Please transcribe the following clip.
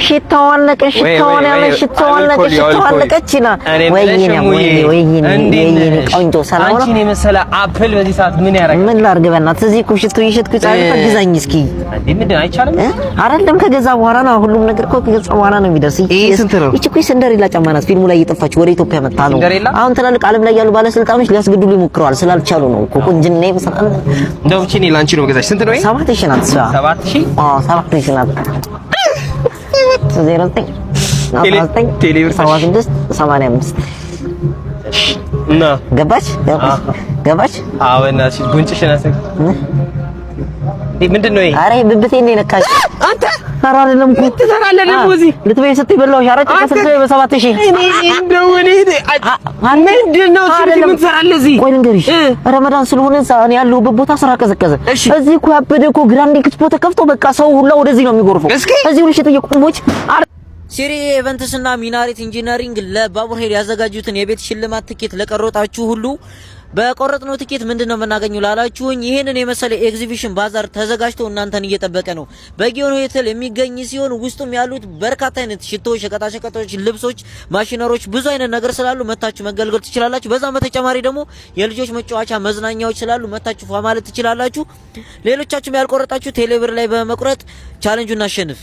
ሽታው አለቀችና ወይኔ ቆንጆ ሰላም ነው። አንቺን የመሰለ አፕል በዚህ ሰዓት ምን ያደርጋል? ምን ላድርግ በእናትህ እዚህ እኮ ሽቶ ይሸጥኩ ጻፈ ግዛኝ እስኪ። ምንድን አይቻልም አይደለም ከገዛ በኋላ ነው ሁሉም ነገር እኮ ከገዛ በኋላ ነው የሚደርስ። ይሄ ስንት ነው? እቺ እኮ ሰንደሬላ ጫማ ናት። ፊልሙ ላይ እየጠፋች ወደ ኢትዮጵያ መጣ ነው። አሁን ትላልቅ ዓለም ላይ ያሉ ባለስልጣኖች ሊያስገድሉ ይሞክረዋል ስላልቻሉ ነው እኮ ቁንጅና ይመስላል። እንደው እቺ እኔ ላንቺ ነው ገዛሽ። ስንት ነው? 7000 ናት። 7000? አዎ 7000 ናት። 09 ቴሌብር 7685 እና ገባሽ? አዎ እናትሽ ጉንጭሽን አሰግ ምንድን ነው ይሄ? ኧረ ብብቴን ነው የነካሽ አንተ። ኧረ አይደለም እኮ ትሰራለህ ደግሞ እዚህ ልትበይ ስትይ በላሁሽ። ኧረ ከስልክ በ7000 እንደው እኔ ምንድን ነው ምን ትሰራለህ እዚህ? ቆይ ልንገርሽ፣ ረመዳን ስለሆነ እኔ ያለሁበት ቦታ ስራ ቀዘቀዘ። እዚህ እኮ ያበደ እኮ ግራንድ ኤክስፖ ተከፍቶ በቃ ሰው ሁላ ወደዚህ ነው የሚጎርፈው። እዚህ ሁሉ ሽጥ እየቆሞች ሲሪ ኢቨንትስ እና ሚናሬት ኢንጂነሪንግ ለባቡር ሄድ ያዘጋጁትን የቤት ሽልማት ትኬት ለቀረጣችሁ ሁሉ በቆረጥነው ትኬት ምንድነው የምናገኘው ላላችሁኝ ይሄንን የመሰለ ኤግዚቢሽን ባዛር ተዘጋጅቶ እናንተን እየጠበቀ ነው። በጊዮን ሆቴል የሚገኝ ሲሆን ውስጡም ያሉት በርካታ አይነት ሽቶዎች፣ ሸቀጣሸቀጦች፣ ልብሶች፣ ማሽነሮች ብዙ አይነት ነገር ስላሉ መታችሁ መገልገል ትችላላችሁ። በዛም በተጨማሪ ደግሞ የልጆች መጫወቻ መዝናኛዎች ስላሉ መታችሁ ፏ ማለት ትችላላችሁ። ሌሎቻችሁም ያልቆረጣችሁ ቴሌብር ላይ በመቁረጥ ቻሌንጁን አሸንፍ።